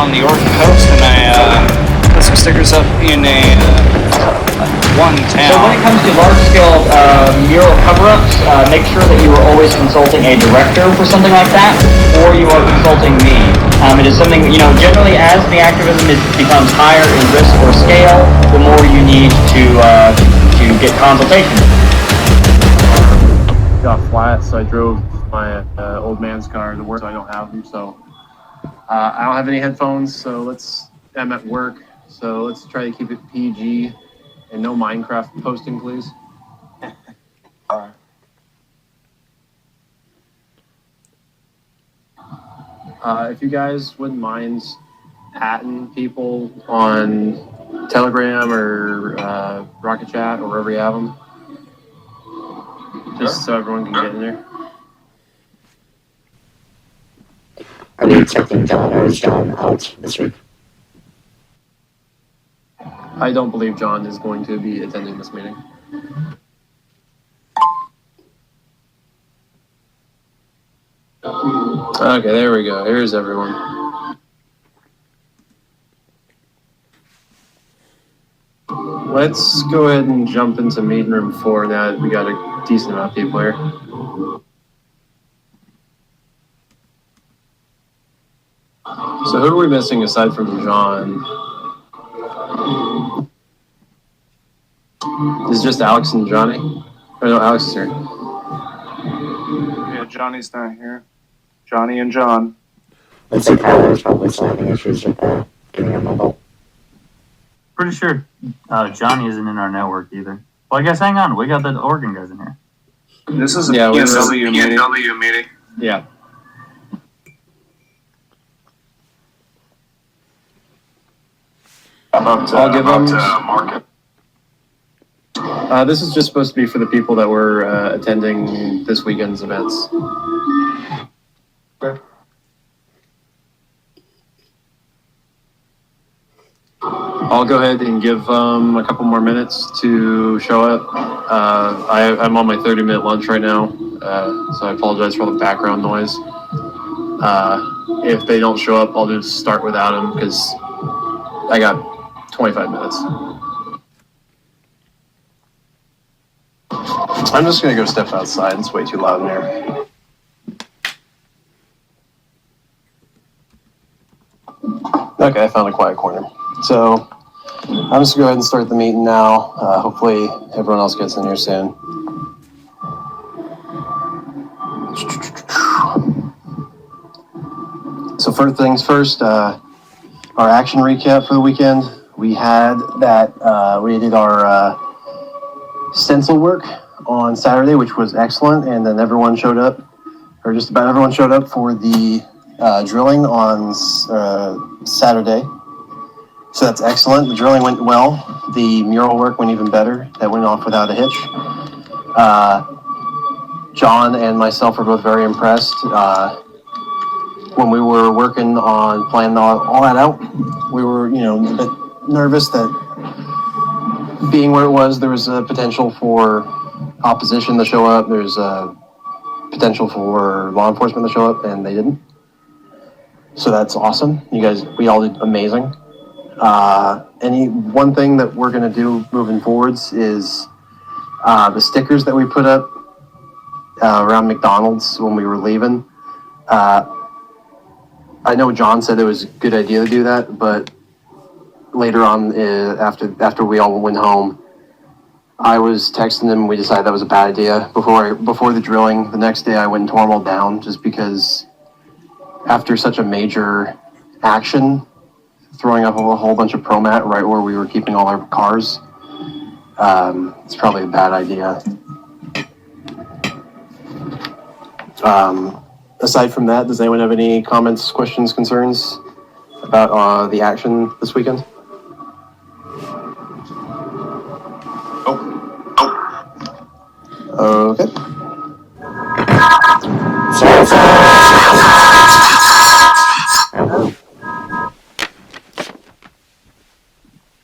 on the Oregon coast, and I put some stickers up in one town. So when it comes to large-scale mural cover-ups, make sure that you are always consulting a director for something like that, or you are consulting me. It is something, generally as the activism becomes higher in risk or scale, the more you need to get consultation. Got flat, so I drove my old man's car to work, so I don't have them. So I don't have any headphones, so I'm at work, so let's try to keep it PG and no Minecraft posting, please. If you guys wouldn't mind atting people on Telegram or Rocket Chat or wherever you have them, just so everyone can get in there. Are we expecting John, or is John out this week? I don't believe John is going to be attending this meeting. Okay, there we go. Here's everyone. Let's go ahead and jump into meeting room 4 now that we got a decent amount of people here. So who are we missing aside from John? Is it just Alex and Johnny? Or no, Alex is here. Yeah, Johnny's not here. Johnny and John. Looks like Tyler's probably still having issues with getting a Mumble. Pretty sure Johnny isn't in our network either. Well, I guess hang on. We got the Oregon guys in here. This is a PNW meeting. Yeah. I'll give them market. This is just supposed to be for the people that were attending this weekend's events. Okay. I'll go ahead and give a couple more minutes to show up. I'm on my 30-minute lunch right now, so I apologize for all the background noise. If they don't show up, I'll just start without them because I got 25 minutes. I'm just going to go step outside. It's way too loud in here. Okay, I found a quiet corner. So I'm just going to go ahead and start the meeting now. Hopefully everyone else gets in here soon. So first things first, our action recap for the weekend. We had we did our stencil work on Saturday, which was excellent, and then everyone showed up, or just about everyone showed up for the drilling on Saturday. So that's excellent. The drilling went well. The mural work went even better. That went off without a hitch. John and myself were both very impressed. When we were working on planning all that out, we were, a bit nervous that being where it was, there was a potential for opposition to show up. There's a potential for law enforcement to show up, and they didn't. So that's awesome. We all did amazing. One thing that we're going to do moving forwards is the stickers that we put up around McDonald's when we were leaving. I know John said it was a good idea to do that, but later on, after we all went home, I was texting him. We decided that was a bad idea. Before the drilling, the next day I went and tore them all down just because after such a major action, throwing up a whole bunch of ProMat right where we were keeping all our cars, it's probably a bad idea. Aside from that, does anyone have any comments, questions, concerns about the action this weekend? Okay.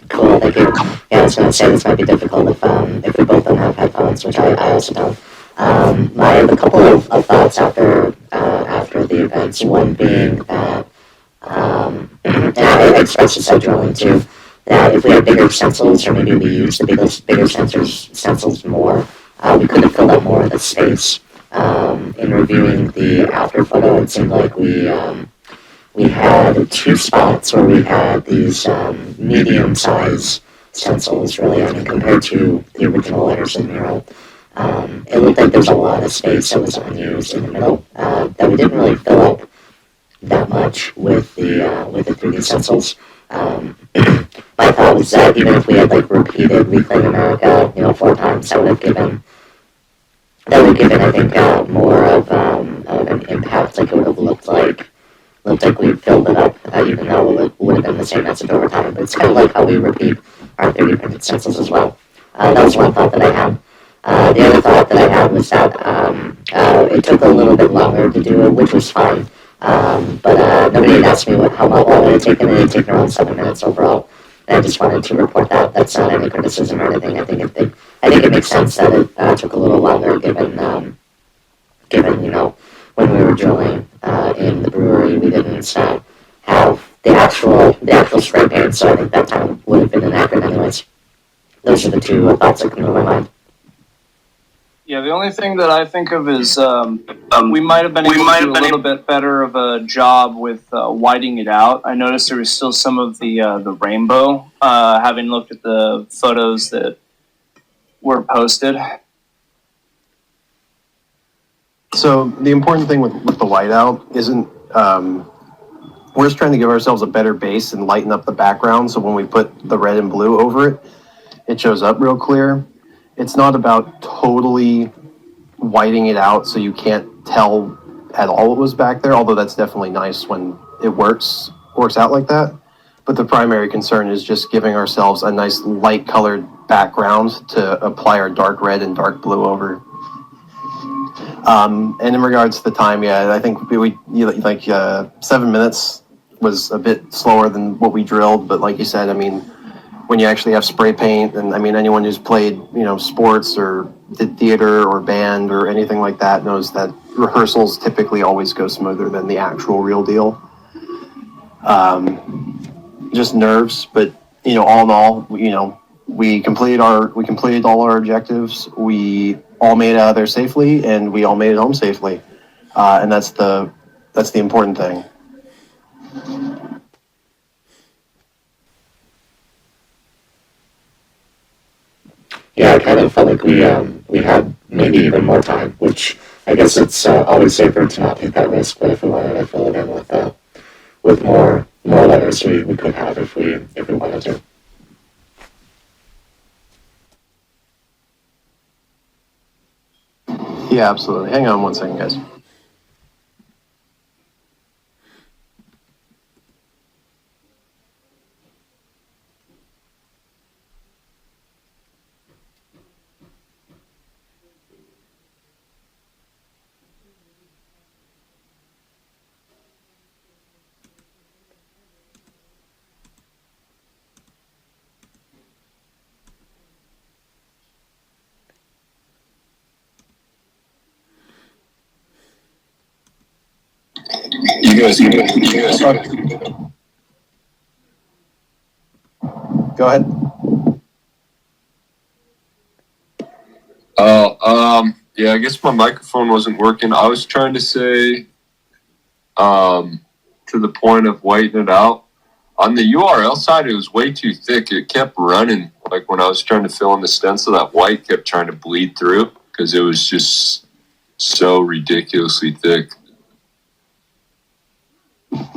Cool, thank you. Yeah, I was going to say this might be difficult if we both don't have headphones, which I also don't. I have a couple of thoughts after the events. One being that expressed inside drilling too, that if we had bigger stencils, or maybe we used the bigger stencils more, we could have filled out more of the space. In reviewing the after photo, it seemed like we had two spots where we had these medium-sized stencils, really, I mean, compared to the original Anderson mural. It looked like there's a lot of space that was unused in the middle that we didn't really fill up that much with the 3D stencils. My thought was that even if we had like repeated Reclaim America, 4 times, that would have given I think more of an impact. Like it would have looked like we filled it up, even though it would have been the same message over time. But it's kind of like how we repeat our 3D printed stencils as well. That was one thought that I had. The other thought that I had was that it took a little bit longer to do it, which was fine. But nobody had asked me how long it had taken. It had taken around 7 minutes overall. And I just wanted to report that. That's not any criticism or anything. I think it makes sense that it took a little longer given when we were drilling in the brewery, we didn't have the actual spray paint, so I think that time would have been inaccurate anyways. Those are the two thoughts that come to my mind. Yeah, the only thing that I think of is we might have been able to do a little bit better of a job with whiting it out. I noticed there was still some of the rainbow, having looked at the photos that were posted. So the important thing with the whiteout isn't, we're just trying to give ourselves a better base and lighten up the background, so when we put the red and blue over it, it shows up real clear. It's not about totally whiting it out so you can't tell at all what was back there, although that's definitely nice when it works out like that. But the primary concern is just giving ourselves a nice light colored background to apply our dark red and dark blue over. And in regards to the time, yeah, I think 7 minutes was a bit slower than what we drilled, but like you said, I mean, when you actually have spray paint, and I mean, anyone who's played, sports or did theater or band or anything like that knows that rehearsals typically always go smoother than the actual real deal. Just nerves, but all in all, we completed all our objectives. We all made it out of there safely, and we all made it home safely, and that's the important thing. Yeah, I kind of felt like we had maybe even more time, which I guess it's always safer to not take that risk. But if we wanted to fill it in with more letters, we could have if we wanted to. Yeah, absolutely. Hang on one second, guys. You guys. Go ahead. Yeah, I guess my microphone wasn't working. I was trying to say, to the point of whitening it out. On the URL side, it was way too thick. It kept running. Like when I was trying to fill in the stencil, that white kept trying to bleed through because it was just so ridiculously thick.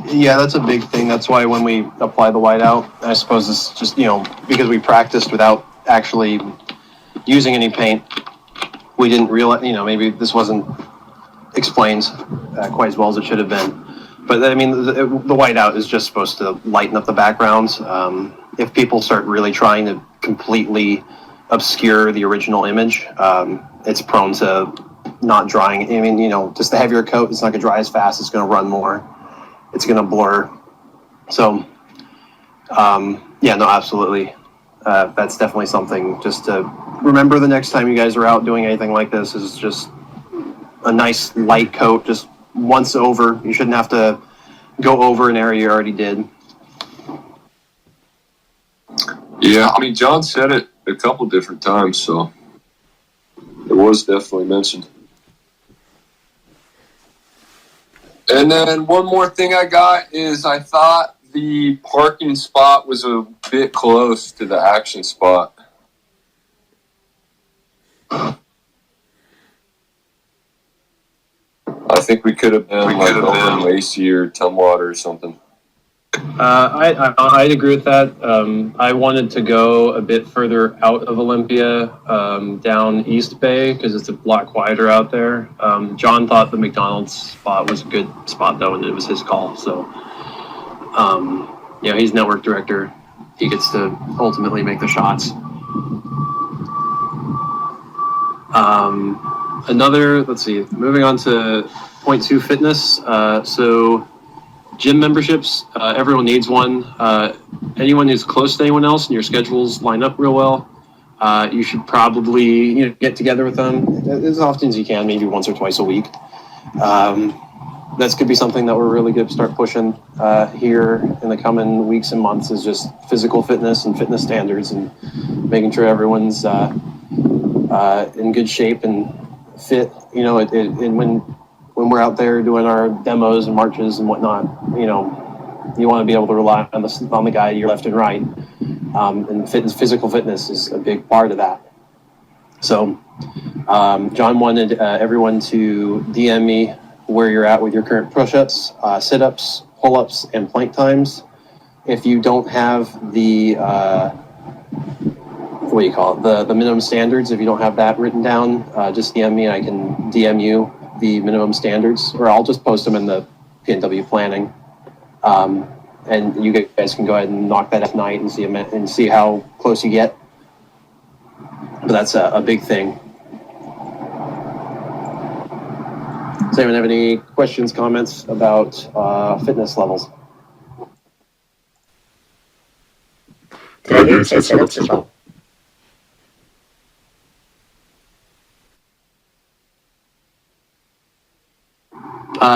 Yeah, that's a big thing. That's why when we apply the whiteout, I suppose it's just, because we practiced without actually using any paint, we didn't realize, maybe this wasn't explained quite as well as it should have been. But I mean, the whiteout is just supposed to lighten up the backgrounds. If people start really trying to completely obscure the original image, it's prone to not drying. I mean, just the heavier coat, it's not going to dry as fast. It's going to run more. It's going to blur. So, yeah, no, absolutely. That's definitely something just to remember the next time you guys are out doing anything like this, is just a nice light coat, just once over. You shouldn't have to go over an area you already did. Yeah, I mean, John said it a couple different times, so it was definitely mentioned. And then one more thing I got is I thought the parking spot was a bit close to the action spot. I think we could have been over Lacey or Tumwater or something. I'd agree with that. I wanted to go a bit further out of Olympia, down East Bay, because it's a lot quieter out there. John thought the McDonald's spot was a good spot, though, and it was his call. So, he's network director. He gets to ultimately make the shots. Let's see, moving on to point 2 fitness. So gym memberships, everyone needs one. Anyone who's close to anyone else and your schedules line up real well, you should probably get together with them as often as you can, maybe once or twice a week. That's could be something that we're really going to start pushing here in the coming weeks and months, is just physical fitness and fitness standards, and making sure everyone's in good shape and fit. And when we're out there doing our demos and marches and whatnot, you want to be able to rely on the guy to your left and right. And physical fitness is a big part of that. So John wanted everyone to DM me where you're at with your current push-ups, sit-ups, pull-ups, and plank times. If you don't have the the minimum standards, if you don't have that written down, just DM me and I can DM you the minimum standards, or I'll just post them in the PNW planning. And you guys can go ahead and knock that at night and see how close you get. But that's a big thing. Does anyone have any questions, comments about fitness levels? Did I hear you say sit-ups as well?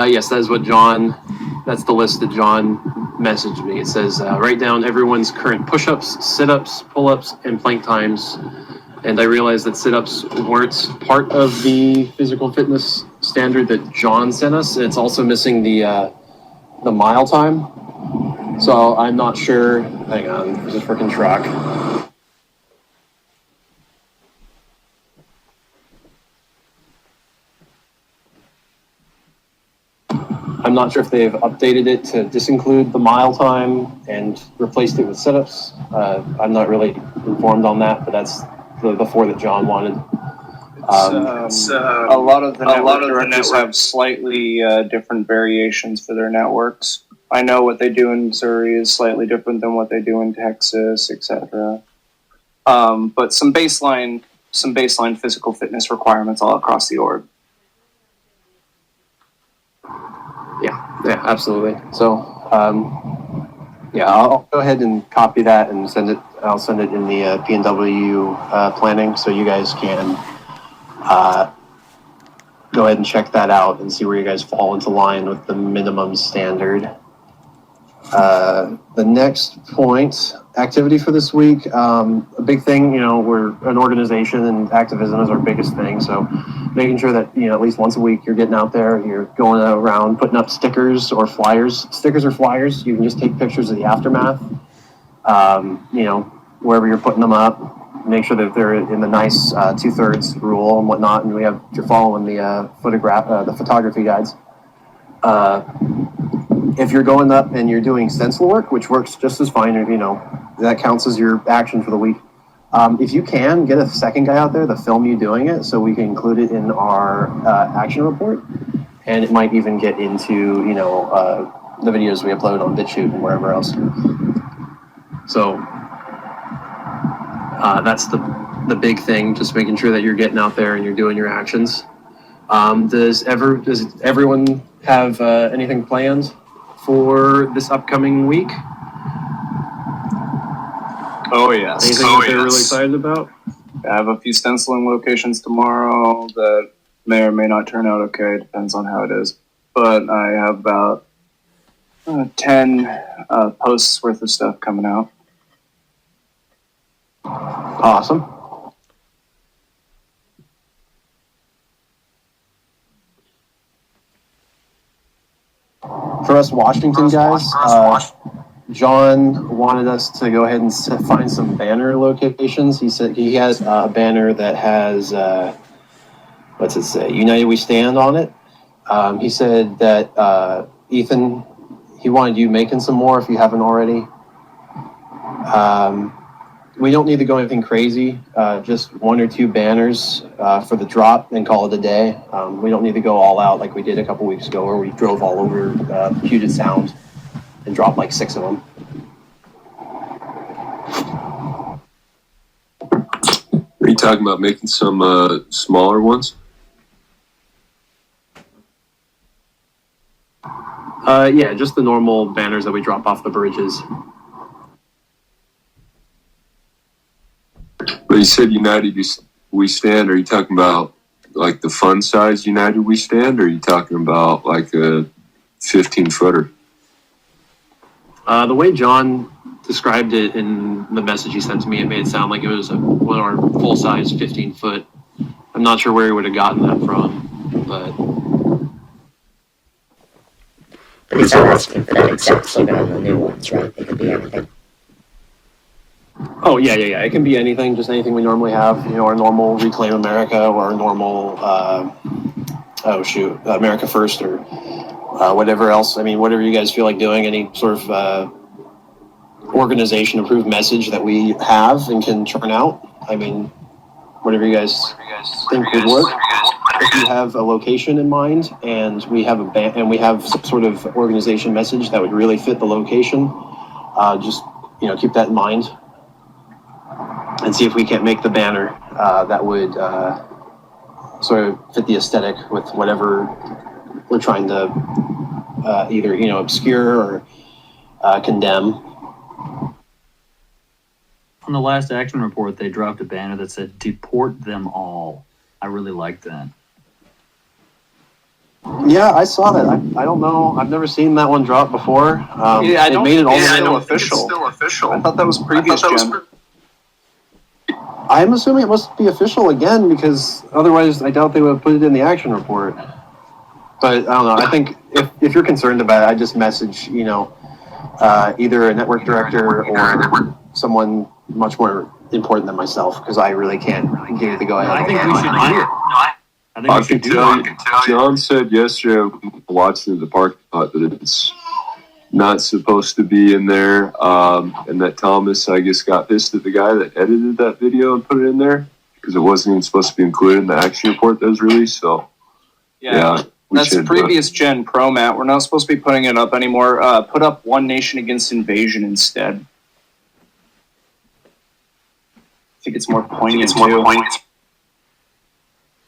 Yes, that's the list that John messaged me. It says, write down everyone's current push-ups, sit-ups, pull-ups, and plank times. And I realized that sit-ups weren't part of the physical fitness standard that John sent us. It's also missing the mile time. So I'm not sure. Hang on, there's a freaking truck. I'm not sure if they've updated it to disinclude the mile time and replaced it with sit-ups. I'm not really informed on that, but that's the 4 that John wanted. A lot of the network directors have slightly different variations for their networks. I know what they do in Missouri is slightly different than what they do in Texas, etc. But some baseline physical fitness requirements all across the org. Yeah, absolutely. So, I'll go ahead and copy that and send it. I'll send it in the PNW planning, so you guys can go ahead and check that out and see where you guys fall into line with the minimum standard. The next point, activity for this week. A big thing, we're an organization and activism is our biggest thing. So making sure that, at least once a week you're getting out there, you're going around putting up stickers or flyers. Stickers or flyers, you can just take pictures of the aftermath, wherever you're putting them up. Make sure that they're in the nice 2/3 rule and whatnot. And you're following the photography guides. If you're going up and you're doing stencil work, which works just as fine, that counts as your action for the week. If you can, get a second guy out there to film you doing it so we can include it in our action report. And it might even get into, the videos we upload on BitChute and wherever else. So that's the big thing, just making sure that you're getting out there and you're doing your actions. Does everyone have anything planned for this upcoming week? Oh yes. Anything that they're really excited about? I have a few stenciling locations tomorrow that may or may not turn out okay. Depends on how it is. But I have about 10 posts worth of stuff coming out. Awesome. For us Washington guys, John wanted us to go ahead and find some banner locations. He said he has a banner that has, what's it say? United We Stand on it. He said that, Ethan, he wanted you making some more if you haven't already. We don't need to go anything crazy, just 1 or 2 banners for the drop and call it a day. We don't need to go all out like we did a couple weeks ago where we drove all over Puget Sound and dropped like 6 of them. Are you talking about making some smaller ones? Yeah, just the normal banners that we drop off the bridges. But you said United We Stand. Are you talking about like the fun size United We Stand, or are you talking about like a 15-footer? The way John described it in the message he sent to me, it made it sound like it was one of our full-size 15-foot. I'm not sure where he would have gotten that from, but he's not asking for that exact slogan on the new ones, right? It could be anything. oh yeah. It can be anything, just anything we normally have. You know, our normal Reclaim America or our normal America First or whatever else. I mean, whatever you guys feel like doing, any sort of organization approved message that we have and can churn out. I mean, whatever you guys think would work. If you have a location in mind and we have and we have some sort of organization message that would really fit the location, just keep that in mind and see if we can't make the banner that would sort of fit the aesthetic with whatever we're trying to either obscure or condemn. On the last action report, they dropped a banner that said "Deport them all." I really liked that. Yeah, I saw that. I don't know. I've never seen that one drop before. Yeah, I don't made it all think it's the way still to- official. It's still official. I thought that was previous gen. I'm assuming it must be official again because otherwise I doubt they would have put it in the action report. But I don't know. I think if you're concerned about it, I just message either a network director or someone much more important than myself because I really can't give it the go ahead. I think we should do it. I think I we can should do tell it. you, John said yesterday watching in the parking lot that it's not supposed to be in there, and that Thomas, I guess, got pissed at the guy that edited that video and put it in there because it wasn't even supposed to be included in the action report that was released. So, yeah That's should, previous gen pro, Matt. We're not supposed to be putting it up anymore. Put up One Nation Against Invasion instead. I think it's more poignant too.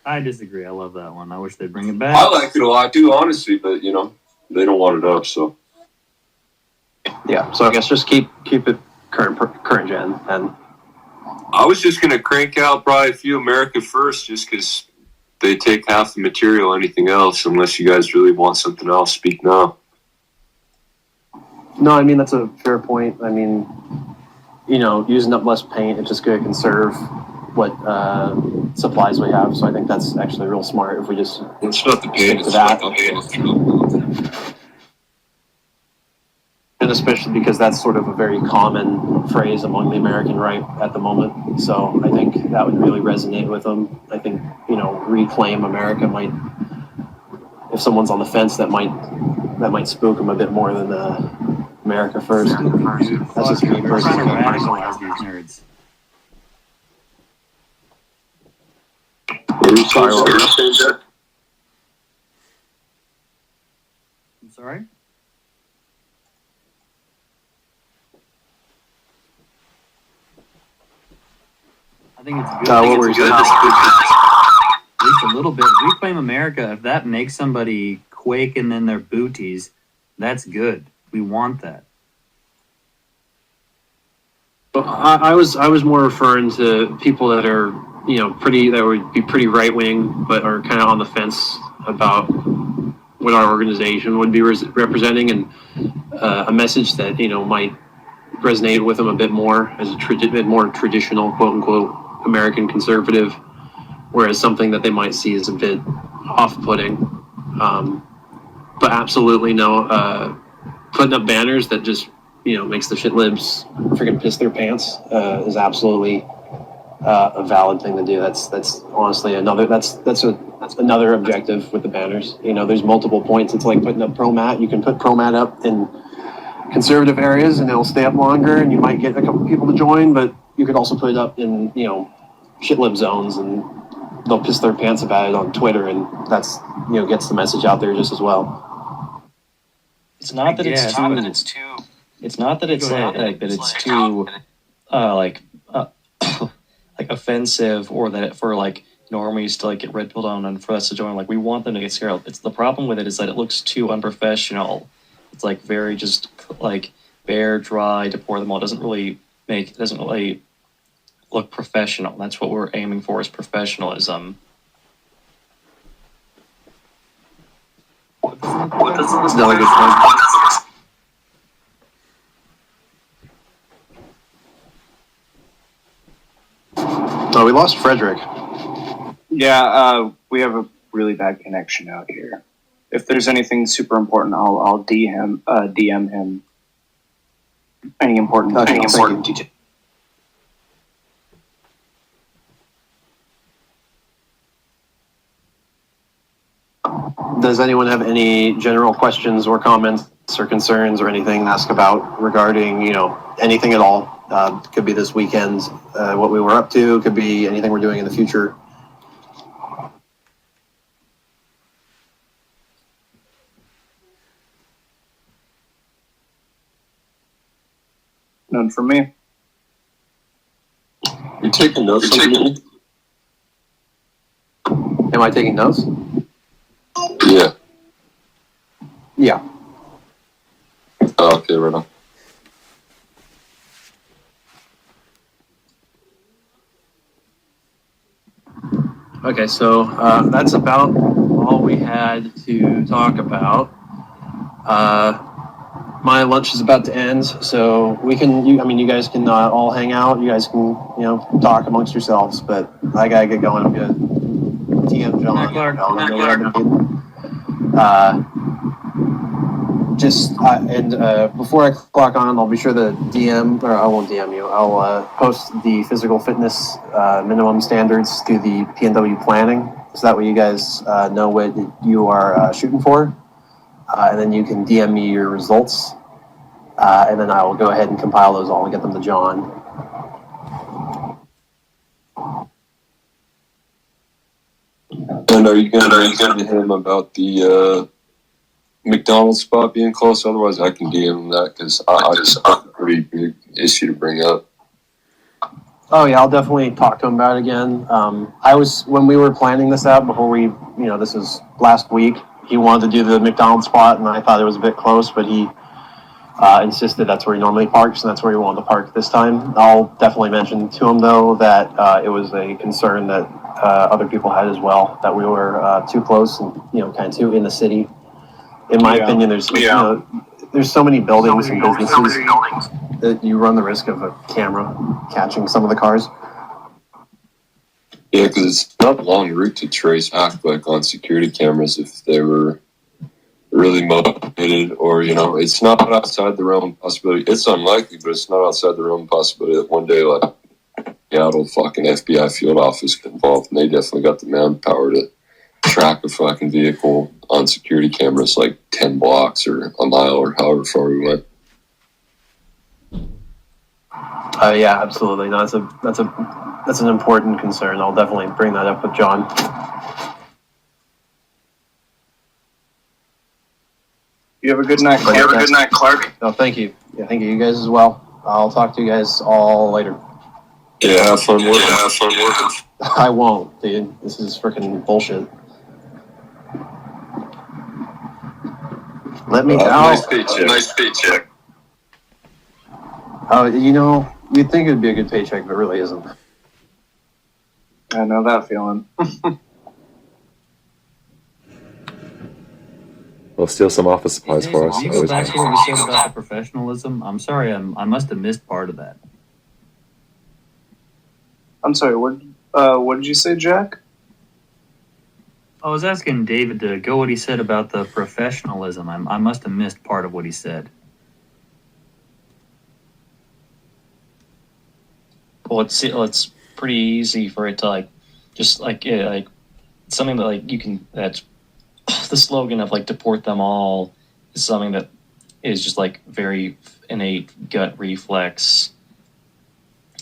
I disagree. I love that one. I wish they'd bring it back. I like it a lot too, honestly, but they don't want it up. So Yeah, so I guess just keep it current gen and. I was just gonna crank out probably a few America First, just because they take half the material. Anything else, unless you guys really want something else, speak now. No, I mean that's a fair point. I mean, using up less paint, it's just going to conserve what supplies we have. So I think that's actually real smart if we just It's not the paint, stick to that. And especially because that's sort of a very common phrase among the American right at the moment. So I think that would really resonate with them. I think, Reclaim America might, if someone's on the fence, that might spook them a bit more than America First. That's just me We're trying to personally. radicalize these nerds. Sorry, what were you saying, Jack? I'm sorry? I think it's good. What were you saying? At least a little bit. Reclaim America, if that makes somebody quake and then their booties, that's good. We want that. I was more referring to people that are that would be pretty right wing, but are kind of on the fence about what our organization would be representing, and a message that might resonate with them a bit more as a bit more traditional, quote unquote, American conservative, whereas something that they might see as a bit off-putting. But absolutely no, putting up banners that just makes the shit libs freaking piss their pants is absolutely a valid thing to do. That's honestly another that's another objective with the banners. There's multiple points. It's like putting up ProMat. You can put ProMat up in conservative areas and it'll stay up longer, and you might get a couple people to join. But you could also put it up in shit lib zones, and they'll piss their pants about it on Twitter, and that's gets the message out there just as well. It's not that it's too. It's not that it's like that it's too like offensive, or that for like normies to like get red pilled on and for us to join. Like, we want them to get scared. It's the problem with it is that it looks too unprofessional. It's like very just like bare, dry to pour them all. It doesn't really look professional. That's what we're aiming for, is professionalism. That's another good point. Oh, we lost Frederick. Yeah, we have a really bad connection out here. If there's anything super important, I'll DM him any important detail. Does anyone have any general questions or comments or concerns or anything to ask about regarding, anything at all? Could be this weekend, what we were up to, could be anything we're doing in the future. None for me. You taking notes? Am I taking notes? Yeah. Yeah. Oh, okay, right on. Okay, so that's about all we had to talk about. My lunch is about to end, so we can. You guys can all hang out. You guys can, talk amongst yourselves. But I gotta get going. I'm gonna TM John. Before I clock on, I'll be sure to DM, or I won't DM you. I'll post the physical fitness minimum standards through the PNW planning, so that way you guys know what you are shooting for, and then you can DM me your results, and then I will go ahead and compile those all and get them to John. And are you gonna to him about the McDonald's spot being close? Otherwise, I can DM him that, because it's a pretty big issue to bring up. Oh yeah, I'll definitely talk to him about it again. When we were planning this out before this was last week, he wanted to do the McDonald's spot, and I thought it was a bit close, but he insisted that's where he normally parks, and that's where he wanted to park this time. I'll definitely mention to him, though, that it was a concern that other people had as well, that we were too close and, kind of too in the city. In my opinion, there's so many buildings and businesses that you run the risk of a camera catching some of the cars. Yeah, because it's not a long route to trace back, like on security cameras, if they were really motivated, or it's not outside the realm of possibility. It's unlikely, but it's not outside the realm of possibility that one day, like, Seattle fucking FBI field office get involved, and they definitely got the manpower to track a fucking vehicle on security cameras like 10 blocks or a mile or however far we went. Yeah, absolutely. No, that's an important concern. I'll definitely bring that up with John. You have a good night, Clark. No, thank you. Yeah, thank you. You guys as well. I'll talk to you guys all later. Yeah, have fun working. I won't, dude. This is freaking bullshit. Let me out. Nice paycheck. Oh, you'd think it'd be a good paycheck, but it really isn't. I know that feeling. We'll steal some office supplies Hey, for Jason, us. can you go Always back fun. to what you said about the professionalism? I'm sorry, I must have missed part of that. I'm sorry. What did you say, Jack? I was asking David to go what he said about the professionalism. I must have missed part of what he said. Well, it's pretty easy for it to like, just like something that like you can that's the slogan of like deport them all is something that is just like very innate gut reflex.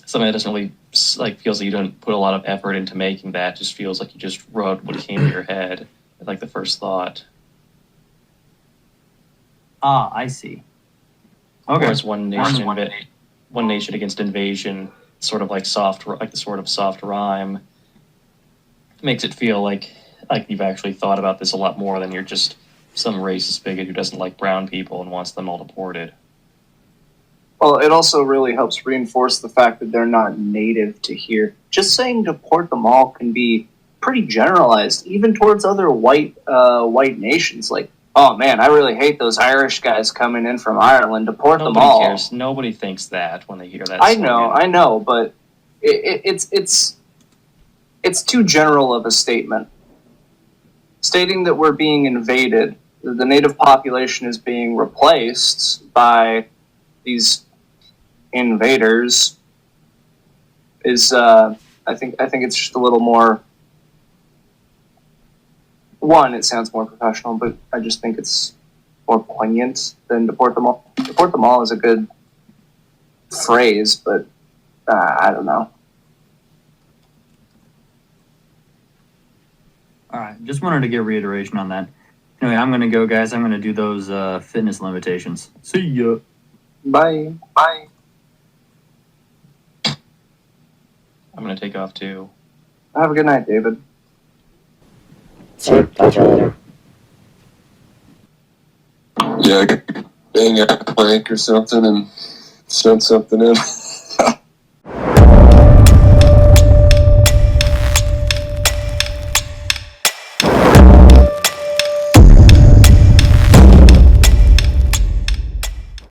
Something that doesn't really like feels like you don't put a lot of effort into making that. Just feels like you just wrote what came to your head, like the first thought. Ah, I see. Okay. Whereas one nation against invasion, sort of like the sort of soft rhyme, makes it feel like you've actually thought about this a lot more than you're just some racist bigot who doesn't like brown people and wants them all deported. Well, it also really helps reinforce the fact that they're not native to here. Just saying deport them all can be pretty generalized, even towards other white nations. Like, oh man, I really hate those Irish guys coming in from Ireland. Deport them all. Nobody cares. Nobody thinks that when they hear that. I slogan. know, but it's too general of a statement. Stating that we're being invaded, that the native population is being replaced by these invaders, is I think it's just a little more. One, it sounds more professional, but I just think it's more poignant than deport them all. Deport them all is a good phrase, but I don't know. All right, just wanted to get reiteration on that. Anyway, I'm gonna go, guys. I'm gonna do those fitness limitations. See ya. Bye. Bye. I'm gonna take off too. Have a good night, David. So, talk to you later. Yeah, bang out a plank or something and send something in.